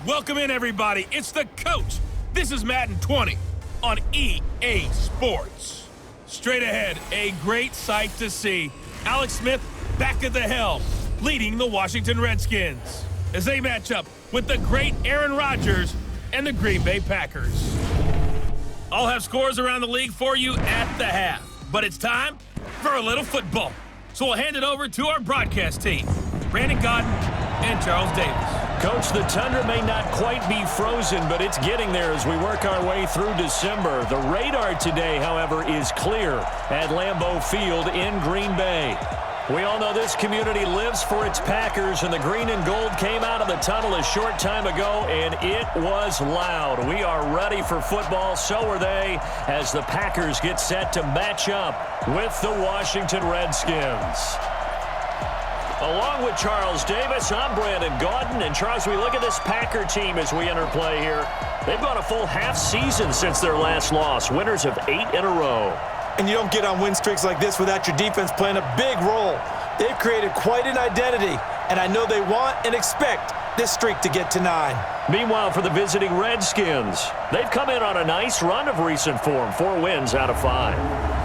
Welcome in, everybody. It's the coach. This is Madden 20 on EA Sports. Straight ahead, a great sight to see. Alex Smith back at the helm, leading the Washington Redskins as they match up with the great Aaron Rodgers and the Green Bay Packers. I'll have scores around the league for you at the half, but it's time for a little football. So we'll hand it over to our broadcast team, Brandon Godden and Charles Davis. Coach, the tundra may not quite be frozen, but it's getting there as we work our way through December. The radar today, however, is clear at Lambeau Field in Green Bay. We all know this community lives for its Packers, and the green and gold came out of the tunnel a short time ago, and it was loud. We are ready for football, so are they, as the Packers get set to match up with the Washington Redskins. Along with Charles Davis, I'm Brandon Godden. And Charles, we look at this Packer team as we enter play here. They've gone a full half season since their last loss, winners of 8 in a row. And you don't get on win streaks like this without your defense playing a big role. They've created quite an identity, and I know they want and expect this streak to get to 9. Meanwhile, for the visiting Redskins, they've come in on a nice run of recent form, 4 wins out of 5.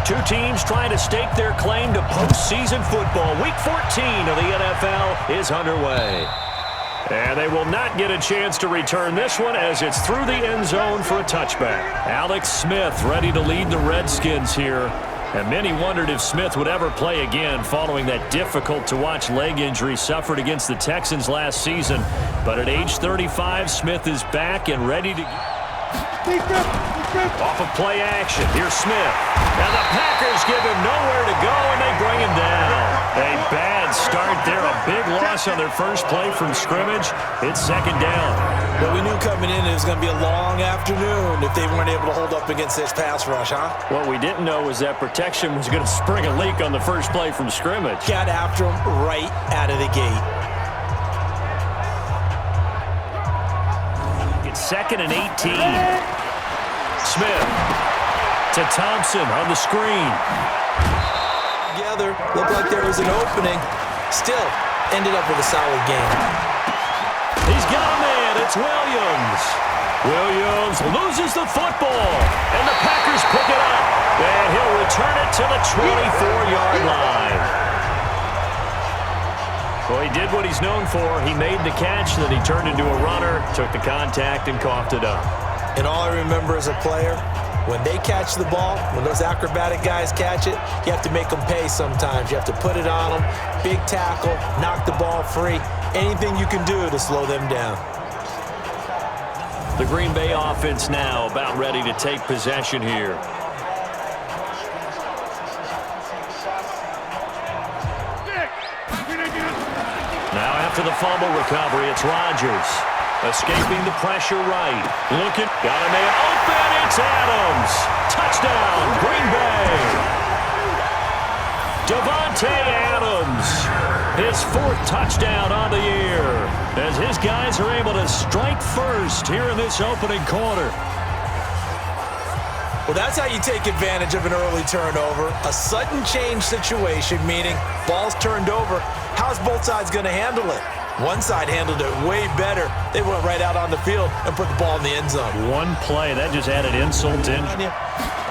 Two teams trying to stake their claim to postseason football. Week 14 of the NFL is underway. And they will not get a chance to return this one as it's through the end zone for a touchback. Alex Smith ready to lead the Redskins here. And many wondered if Smith would ever play again following that difficult-to-watch leg injury suffered against the Texans last season. But at age 35, Smith is back and ready to... Off of play action, here's Smith. And the Packers give him nowhere to go, and they bring him down. A bad start there, a big loss on their first play from scrimmage. It's second down. Well, we knew coming in it was going to be a long afternoon if they weren't able to hold up against this pass rush, huh? What we didn't know was that protection was going to spring a leak on the first play from scrimmage. Got after him right out of the gate. It's 2nd and 18. Smith to Thompson on the screen. Together, looked like there was an opening. Still, ended up with a solid game. He's got a man. It's Williams. Williams loses the football, and the Packers pick it up. And he'll return it to the 24-yard line. Well, he did what he's known for. He made the catch, then he turned into a runner, took the contact, and coughed it up. And all I remember as a player, when they catch the ball, when those acrobatic guys catch it, you have to make them pay sometimes. You have to put it on them, big tackle, knock the ball free, anything you can do to slow them down. The Green Bay offense now about ready to take possession here. Now after the fumble recovery, it's Rodgers. Escaping the pressure right. Looking. Got a man open. It's Adams. Touchdown, Green Bay. Davante Adams. His 4th touchdown on the year. As his guys are able to strike first here in this opening quarter. Well, that's how you take advantage of an early turnover. A sudden change situation, meaning ball's turned over. How's both sides going to handle it? One side handled it way better. They went right out on the field and put the ball in the end zone. One play, that just added insult to injury.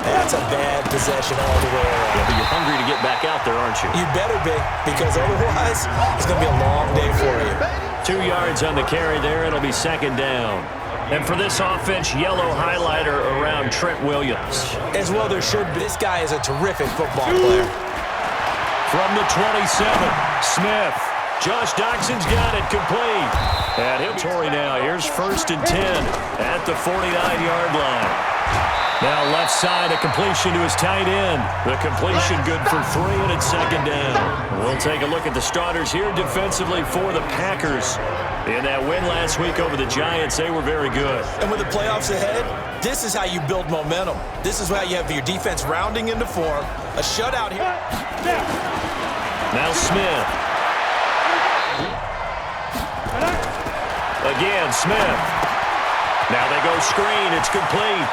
That's a bad possession all the way around. Yeah, but you're hungry to get back out there, aren't you? You better be, because otherwise it's going to be a long day for you. 2 yards on the carry there. It'll be second down. And for this offense, yellow highlighter around Trent Williams. As well there should be. This guy is a terrific football player. From the 27, Smith. Josh Doctson's got it complete. And he'll Torrey now. Here's 1st and 10 at the 49-yard line. Now left side, a completion to his tight end. The completion good for 3, and it's second down. We'll take a look at the starters here defensively for the Packers. In that win last week over the Giants, they were very good. And with the playoffs ahead, this is how you build momentum. This is how you have your defense rounding into form. A shutout here. Now Smith. Again, Smith. Now they go screen. It's complete.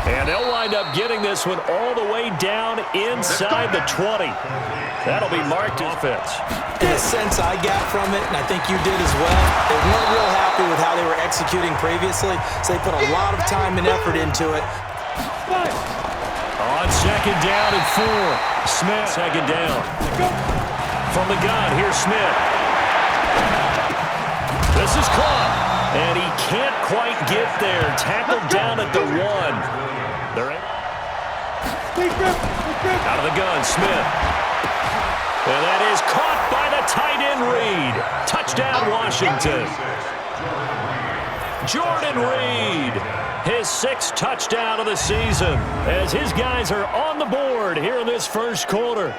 And they'll wind up getting this one all the way down inside the 20. That'll be marked offense. In a sense, I got from it, and I think you did as well, they weren't real happy with how they were executing previously, so they put a lot of time and effort into it. On second down and 4. Smith, second down. From the gun, here's Smith. This is caught, and he can't quite get there. Tackled down at the 1. They're in. Out of the gun, Smith. And that is caught by the tight end Reed. Touchdown, Washington. Jordan Reed, his 6th touchdown of the season, as his guys are on the board here in this first quarter.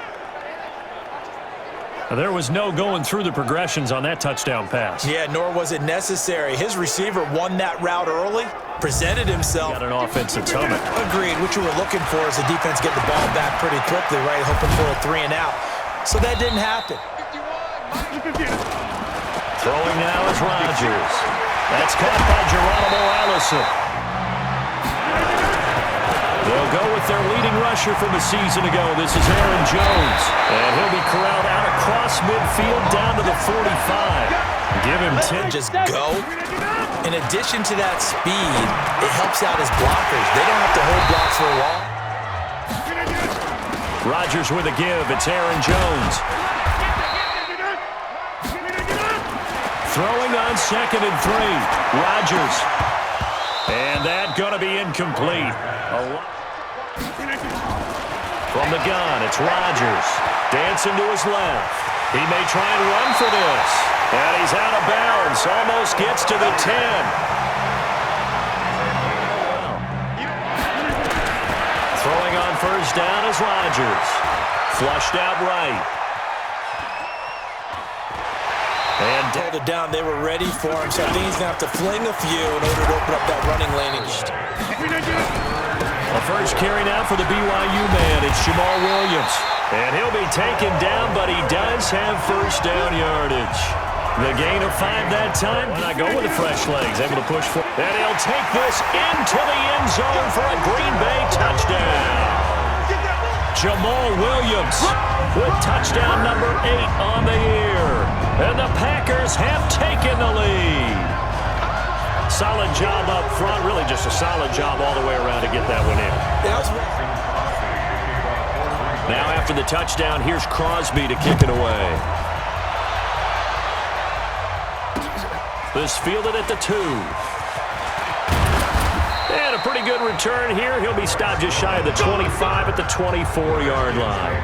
There was no going through the progressions on that touchdown pass. Yeah, nor was it necessary. His receiver won that route early, presented himself. Got an offensive summit. Agreed. What you were looking for is the defense get the ball back pretty quickly, right? Hoping for a 3 and out. So that didn't happen. Throwing now is Rodgers. That's caught by Geronimo Allison. They'll go with their leading rusher from a season ago. This is Aaron Jones. And he'll be corralled out across midfield down to the 45. Give him 10. Just go. In addition to that speed, it helps out his blockers. They don't have to hold blocks for a while. Rodgers with a give. It's Aaron Jones. Throwing on second and 3. Rodgers. And that going to be incomplete. From the gun, it's Rodgers. Dancing to his left. He may try and run for this. And he's out of bounds. Almost gets to the 10. Throwing on first down is Rodgers. Flushed out right. And held it down. They were ready for him, so I think he's going to have to fling a few in order to open up that running lane. The first carry now for the BYU man. It's Jamaal Williams. And he'll be taken down, but he does have first down yardage. The gain of 5 that time. Why not go with the fresh legs? Able to push forward. And he'll take this into the end zone for a Green Bay touchdown. Jamaal Williams with touchdown number 8 on the year. And the Packers have taken the lead. Solid job up front. Really just a solid job all the way around to get that one in. Now after the touchdown, here's Crosby to kick it away. This fielded at the 2. And a pretty good return here. He'll be stopped just shy of the 25 at the 24-yard line.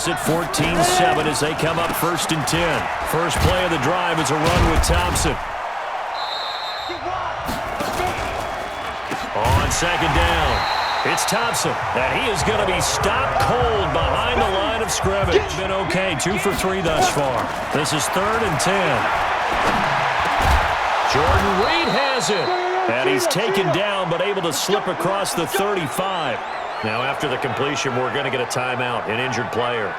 At 14-7 as they come up 1st and 10. First play of the drive is a run with Thompson. On second down, it's Thompson. And he is going to be stopped cold behind the line of scrimmage. Been okay, 2 for 3 thus far. This is 3rd and 10. Jordan Reed has it. And he's taken down but able to slip across the 35. Now, after the completion, we're going to get a timeout, an injured player.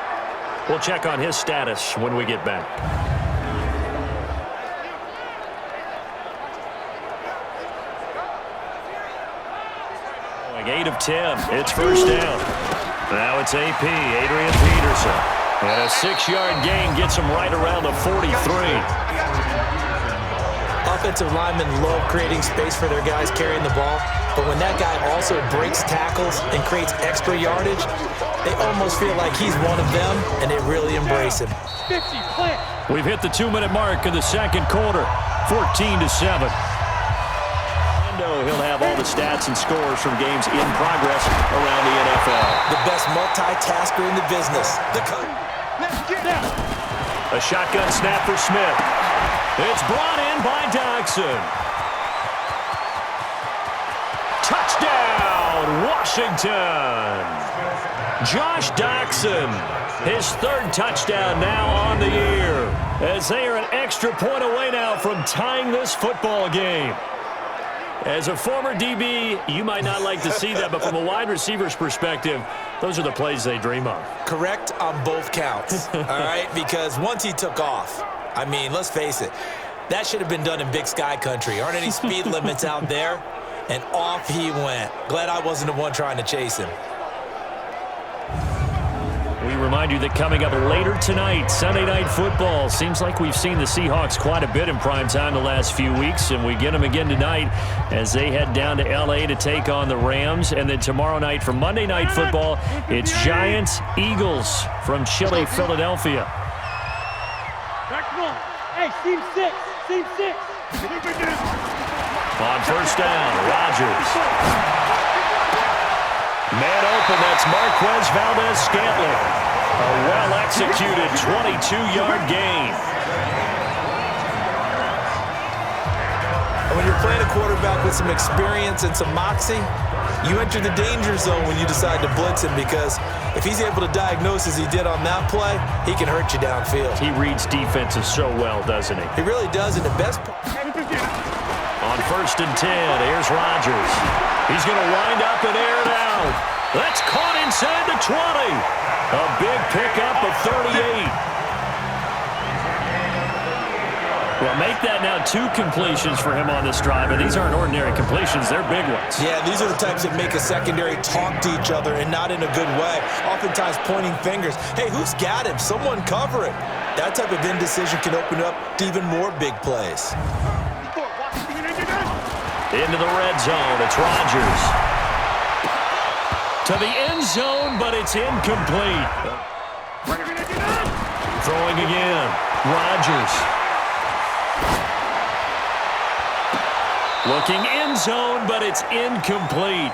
We'll check on his status when we get back. 8 of 10. It's first down. Now it's AP, Adrian Peterson. And a 6-yard gain gets him right around the 43. Offensive linemen love creating space for their guys carrying the ball, but when that guy also breaks tackles and creates extra yardage, they almost feel like he's one of them, and they really embrace him. We've hit the 2-minute mark in the second quarter, 14-7. He'll have all the stats and scores from games in progress around the NFL. The best multitasker in the business. A shotgun snap for Smith. It's brought in by Doctson. Touchdown, Washington. Josh Doctson, his third touchdown now on the year, as they are an extra point away now from tying this football game. As a former DB, you might not like to see that, but from a wide receiver's perspective, those are the plays they dream of. Correct on both counts, all right? Because once he took off, I mean, let's face it, that should have been done in Big Sky country. Aren't any speed limits out there? And off he went. Glad I wasn't the one trying to chase him. We remind you that coming up later tonight, Sunday Night Football. Seems like we've seen the Seahawks quite a bit in prime time the last few weeks, and we get them again tonight as they head down to L.A. to take on the Rams. And then tomorrow night for Monday Night Football, it's Giants-Eagles from Chile, Philadelphia. Hey, team 6, team 6. On first down, Rodgers. Man open, that's Marquez Valdez-Scantling. A well-executed 22-yard gain. When you're playing a quarterback with some experience and some moxie, you enter the danger zone when you decide to blitz him, because if he's able to diagnose as he did on that play, he can hurt you downfield. He reads defenses so well, doesn't he? He really does, and the best part. On first and 10, here's Rodgers. He's going to wind up and air it out. That's caught inside the 20. A big pickup of 38. Well, make that now 2 completions for him on this drive, and these aren't ordinary completions. They're big ones. Yeah, these are the types that make a secondary talk to each other, and not in a good way. Oftentimes pointing fingers. Hey, who's got him? Someone cover it. That type of indecision can open up to even more big plays. Into the red zone, it's Rodgers. To the end zone, but it's incomplete. Throwing again, Rodgers. Looking end zone, but it's incomplete.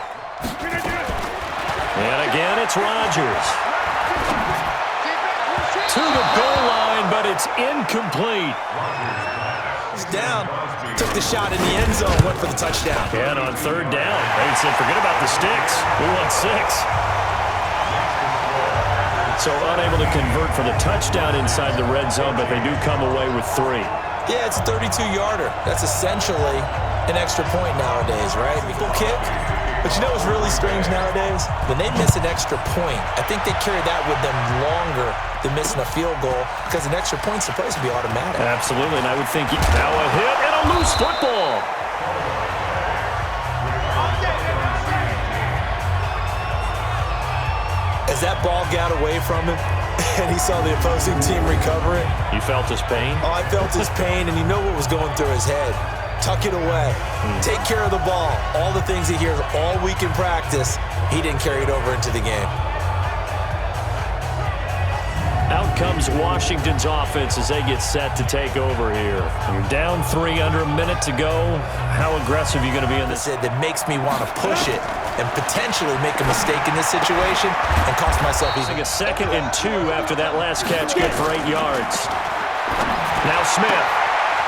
And again, it's Rodgers. To the goal line, but it's incomplete. He's down. Took the shot in the end zone, went for the touchdown. And on third down, they said, forget about the sticks. We want 6. So unable to convert for the touchdown inside the red zone, but they do come away with 3. Yeah, it's a 32-yarder. That's essentially an extra point nowadays, right? People kick. But you know what's really strange nowadays? When they miss an extra point, I think they carry that with them longer than missing a field goal, because an extra point's supposed to be automatic. Absolutely, and I would think now a hit and a loose football. As that ball got away from him and he saw the opposing team recover it. You felt his pain? Oh, I felt his pain, and you know what was going through his head. Tuck it away. Take care of the ball. All the things he hears all week in practice, he didn't carry it over into the game. Out comes Washington's offense as they get set to take over here. You're down 3 under a minute to go. How aggressive are you going to be in this? That makes me want to push it and potentially make a mistake in this situation and cost myself even. A 2nd and 2 after that last catch, good for 8 yards. Now Smith.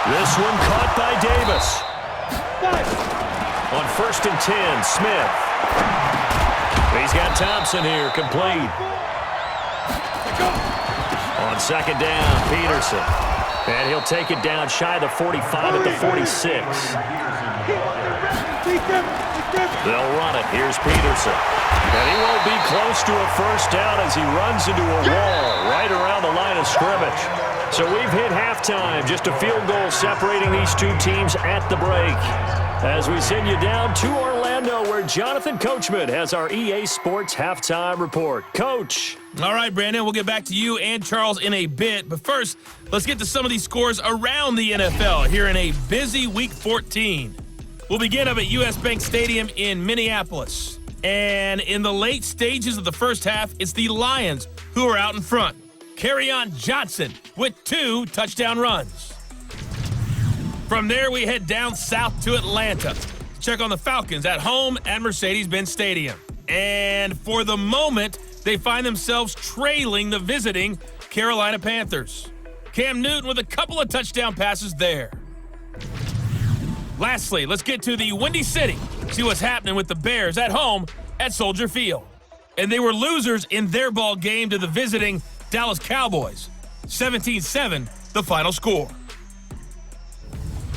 This one caught by Davis. On first and 10, Smith. He's got Thompson here, complete. On second down, Peterson. And he'll take it down shy of the 45 at the 46. They'll run it. Here's Peterson. And he won't be close to a first down as he runs into a wall right around the line of scrimmage. So we've hit halftime. Just a field goal separating these 2 teams at the break. As we send you down to Orlando. Orlando, where Jonathan Coachman has our EA Sports Halftime Report. Coach. All right, Brandon, we'll get back to you and Charles in a bit. But first, let's get to some of these scores around the NFL here in a busy Week 14. We'll begin up at US Bank Stadium in Minneapolis. And in the late stages of the first half, it's the Lions who are out in front. Kerryon Johnson with 2 touchdown runs. From there, we head down south to Atlanta to check on the Falcons at home at Mercedes-Benz Stadium. And for the moment, they find themselves trailing the visiting Carolina Panthers. Cam Newton with a couple of touchdown passes there. Lastly, let's get to the Windy City, see what's happening with the Bears at home at Soldier Field. And they were losers in their ball game to the visiting Dallas Cowboys. 17-7, the final score.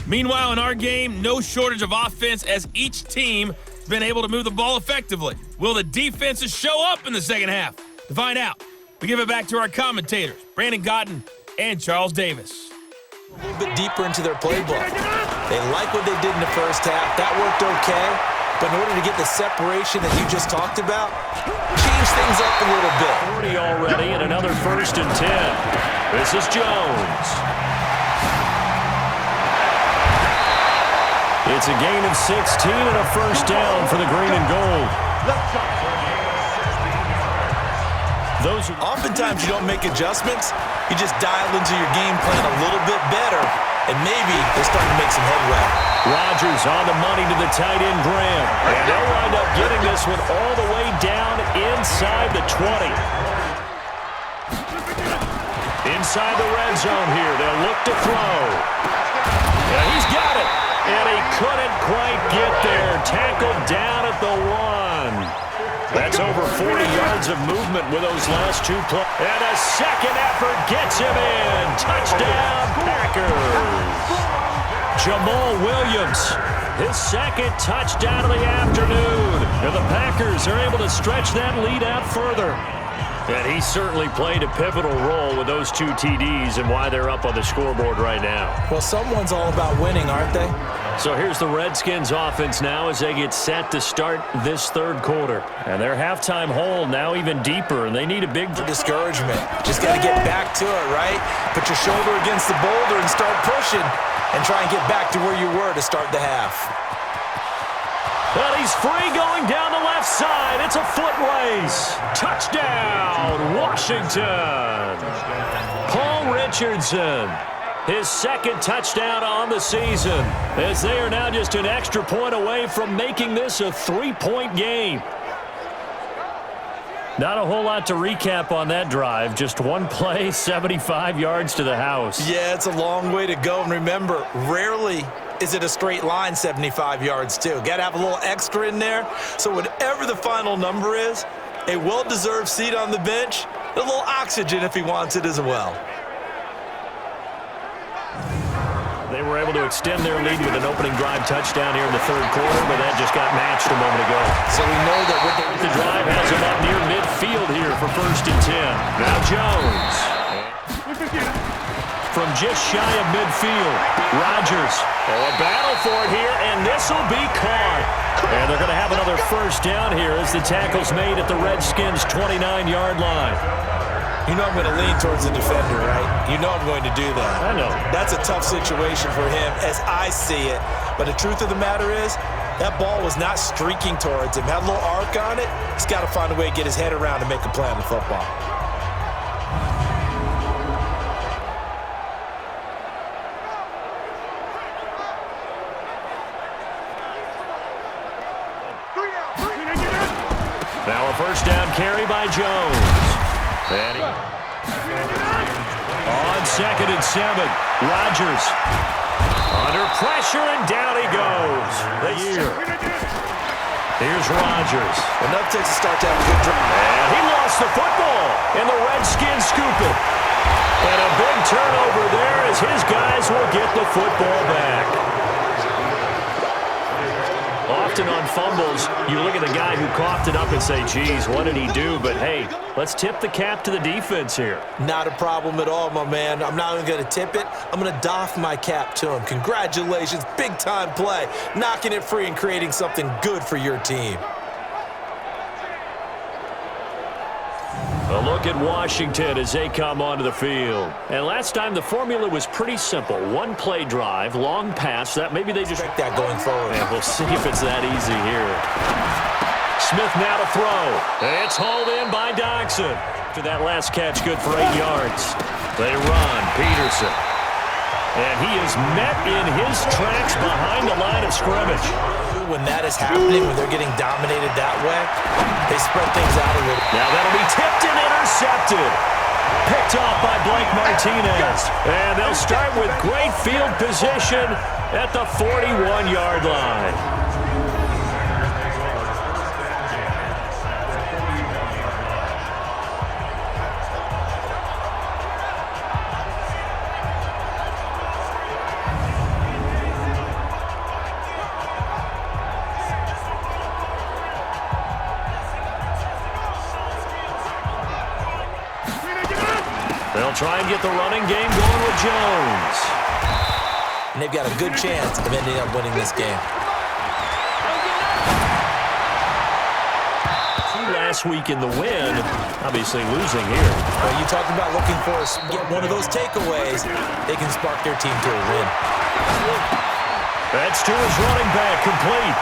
Meanwhile, in our game, no shortage of offense as each team has been able to move the ball effectively. Will the defenses show up in the second half? To find out, we give it back to our commentators, Brandon Gotten and Charles Davis. A little bit deeper into their playbook. They like what they did in the first half. That worked okay. But in order to get the separation that you just talked about, change things up a little bit. 40 already and another 1st and 10. This is Jones. It's a gain of 16 and a 1st down for the green and gold. Oftentimes you don't make adjustments. You just dial into your game plan a little bit better, and maybe they're starting to make some headway. Rodgers on the money to the tight end, Graham. And they'll wind up getting this one all the way down inside the 20. Inside the red zone here. They'll look to throw. Yeah, he's got it. And he couldn't quite get there. Tackled down at the 1. That's over 40 yards of movement with those last 2 plays. And a second effort gets him in. Touchdown, Packers. Jamaal Williams, his 2nd touchdown of the afternoon. And the Packers are able to stretch that lead out further. And he certainly played a pivotal role with those 2 TDs and why they're up on the scoreboard right now. Well, someone's all about winning, aren't they? So here's the Redskins offense now as they get set to start this 3rd quarter. And their halftime hole now even deeper, and they need a big discouragement. Just got to get back to it, right? Put your shoulder against the boulder and start pushing and try and get back to where you were to start the half. Well, he's free going down the left side. It's a foot race. Touchdown, Washington. Paul Richardson, his 2nd touchdown on the season, as they are now just an extra point away from making this a 3-point game. Not a whole lot to recap on that drive. Just one play, 75 yards to the house. Yeah, it's a long way to go. And remember, rarely is it a straight line 75 yards, too. Got to have a little extra in there. So whatever the final number is, a well-deserved seat on the bench, a little oxygen if he wants it as well. They were able to extend their lead with an opening drive touchdown here in the 3rd quarter, but that just got matched a moment ago. So we know that with the drive has them up near midfield here for 1st and 10. Now Jones. From just shy of midfield, Rodgers. Oh, a battle for it here, and this will be caught. And they're going to have another 1st down here as the tackle's made at the Redskins' 29-yard line. You know I'm going to lean towards the defender, right? You know I'm going to do that. I know. That's a tough situation for him as I see it. But the truth of the matter is, that ball was not streaking towards him. Had a little arc on it. He's got to find a way to get his head around and make a play on the football. Now a 1st down carry by Jones. And on 2nd and 7, Rodgers under pressure, and down he goes. Here's Rodgers. Enough takes to start to have a good drive. And he lost the football, and the Redskins scoop it. And a big turnover there as his guys will get the football back. often on fumbles, you look at the guy who coughed it up and say, geez, what did he do? But, hey, let's tip the cap to the defense here. Not a problem at all, my man. I'm not even going to tip it. I'm going to doff my cap to him. Congratulations, big-time play. Knocking it free and creating something good for your team. A look at Washington as they come onto the field. And last time the formula was pretty simple. One play drive, long pass. That maybe they just expect that going forward. And we'll see if it's that easy here. Smith now to throw. It's hauled in by Doctson. After that last catch, good for 8 yards. They run. Peterson. And he is met in his tracks behind the line of scrimmage. When that is happening, when they're getting dominated that way, they spread things out a little. Now that'll be tipped and intercepted. Picked off by Blake Martinez. And they'll start with great field position at the 41-yard line. They'll try and get the running game going with Jones. And they've got a good chance of ending up winning this game. Last week in the win, obviously losing here. Well, you talked about looking for get one of those takeaways. They can spark their team to a win. That's to his running back, complete.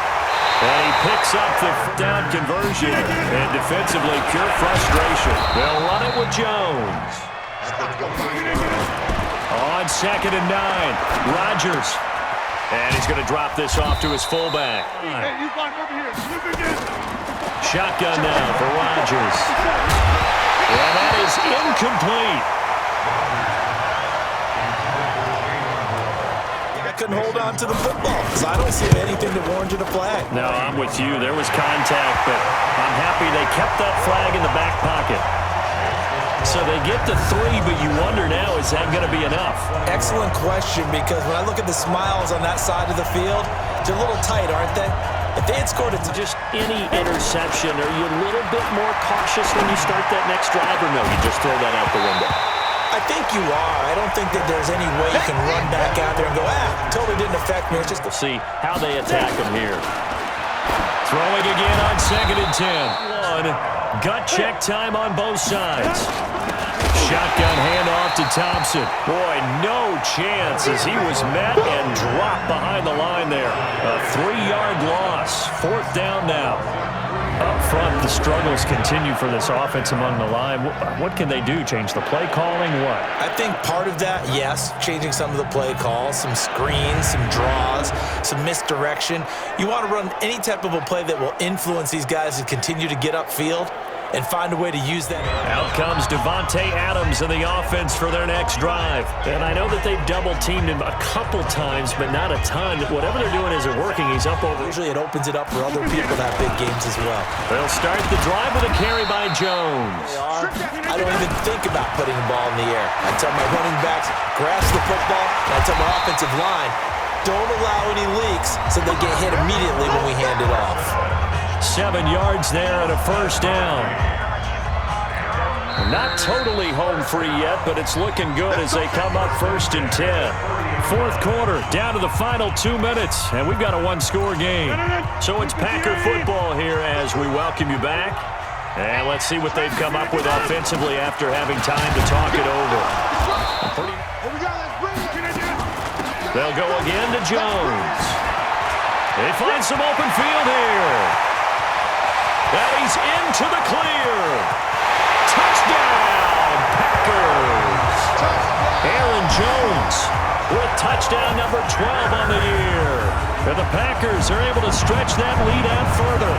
And he picks up the down conversion. And defensively, pure frustration. They'll run it with Jones. On 2nd and 9, Rodgers. And he's going to drop this off to his fullback. Hey, you find over here. Look again. Shotgun now for Rodgers. And that is incomplete. I couldn't hold on to the football because I don't see anything that warranted a flag. No, I'm with you. There was contact, but I'm happy they kept that flag in the back pocket. So they get to 3, but you wonder now, is that going to be enough? Excellent question, because when I look at the smiles on that side of the field, they're a little tight, aren't they? If they had scored just any interception, are you a little bit more cautious when you start that next drive, or no, you just throw that out the window? I think you are. I don't think that there's any way you can run back out there and go, totally didn't affect me. It's just we'll see how they attack him here. Throwing again on 2nd and 10. Gut check time on both sides. Shotgun handoff to Thompson. Boy, no chance as he was met and dropped behind the line there. A 3-yard loss. 4th down now. Up front, the struggles continue for this offense among the line. What can they do? Change the play calling? What? I think part of that, yes, changing some of the play calls, some screens, some draws, some misdirection. You want to run any type of a play that will influence these guys to continue to get upfield and find a way to use that. Out comes Devontae Adams in the offense for their next drive. And I know that they've double-teamed him a couple times, but not a ton. Whatever they're doing isn't working. He's up over. Usually it opens it up for other people to have big games as well. They'll start the drive with a carry by Jones. I don't even think about putting the ball in the air. I tell my running backs, grasp the football, and I tell my offensive line, don't allow any leaks so they get hit immediately when we hand it off. 7 yards there and a 1st down. Not totally home free yet, but it's looking good as they come up 1st and 10. 4th quarter, down to the final 2 minutes, and we've got a 1-score game. So it's Packer football here as we welcome you back. And let's see what they've come up with offensively after having time to talk it over. They'll go again to Jones. They find some open field here. Now he's into the clear. Touchdown, Packers. Aaron Jones with touchdown number 12 on the year. And the Packers are able to stretch that lead out further.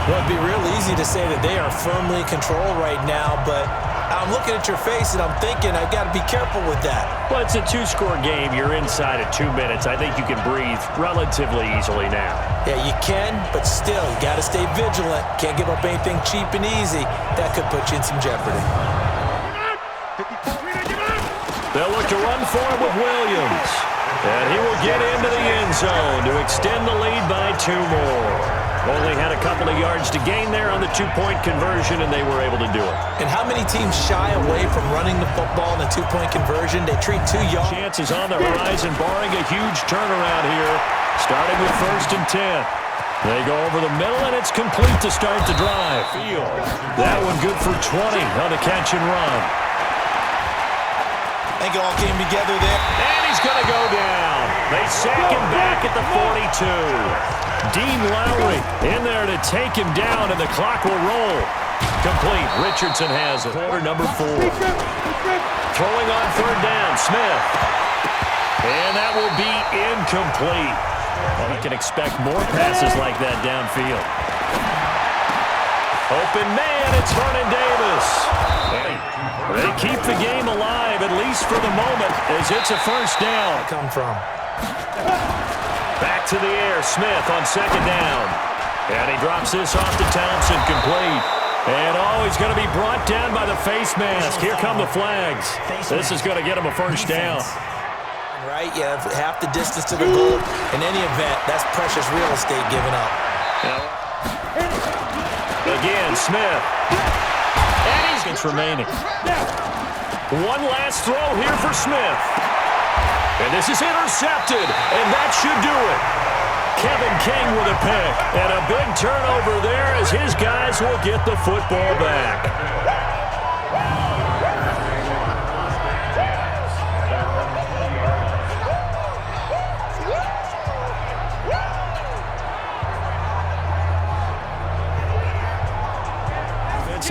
Well, it'd be real easy to say that they are firmly in control right now, but I'm looking at your face and I'm thinking I've got to be careful with that. Well, it's a 2-score game. You're inside at 2 minutes. I think you can breathe relatively easily now. Yeah, you can, but still, you got to stay vigilant. Can't give up anything cheap and easy. That could put you in some jeopardy. They'll look to run for it with Williams. And he will get into the end zone to extend the lead by 2 more. Only had a couple of yards to gain there on the 2-point conversion, and they were able to do it. And how many teams shy away from running the football in a 2-point conversion? They treat 2 yards. Chances on the horizon, barring a huge turnaround here, starting with 1st and 10. They go over the middle, and it's complete to start the drive. Field. That one good for 20 on the catch and run. I think it all came together there. And he's going to go down. They sack him back at the 42. Dean Lowry in there to take him down, and the clock will roll. Complete. Richardson has it. Quarter number 4. Throwing on 3rd down, Smith. And that will be incomplete. Well, you can expect more passes like that downfield. Open man, it's Vernon Davis. They keep the game alive, at least for the moment, as it's a 1st down. Come from. Back to the air, Smith on 2nd down. And he drops this off to Townsend, complete. And he's going to be brought down by the face mask. Here come the flags. This is going to get him a 1st down. Right, you have half the distance to the goal. In any event, that's precious real estate given up. Again, Smith. And it's remaining. One last throw here for Smith. And this is intercepted, and that should do it. Kevin King with a pick, and a big turnover there as his guys will get the football back.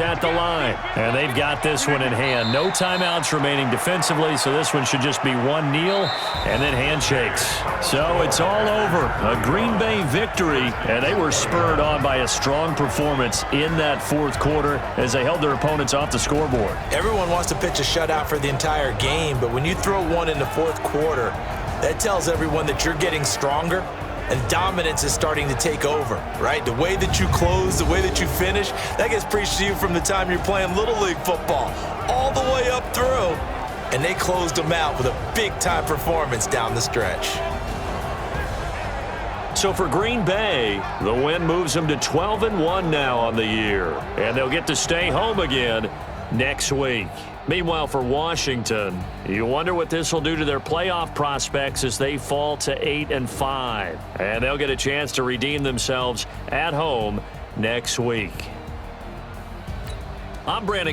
At the line, and they've got this one in hand. No timeouts remaining defensively, so this one should just be one kneel and then handshakes. So it's all over. A Green Bay victory, and they were spurred on by a strong performance in that 4th quarter as they held their opponents off the scoreboard. Everyone wants to pitch a shutout for the entire game, but when you throw one in the 4th quarter, that tells everyone that you're getting stronger. And dominance is starting to take over, right? The way that you close, the way that you finish, that gets preached to you from the time you're playing Little League football all the way up through. And they closed them out with a big-time performance down the stretch. So for Green Bay, the win moves them to 12-1 now on the year. And they'll get to stay home again next week. Meanwhile, for Washington, you wonder what this will do to their playoff prospects as they fall to 8-5. And they'll get a chance to redeem themselves at home next week. I'm Brandon.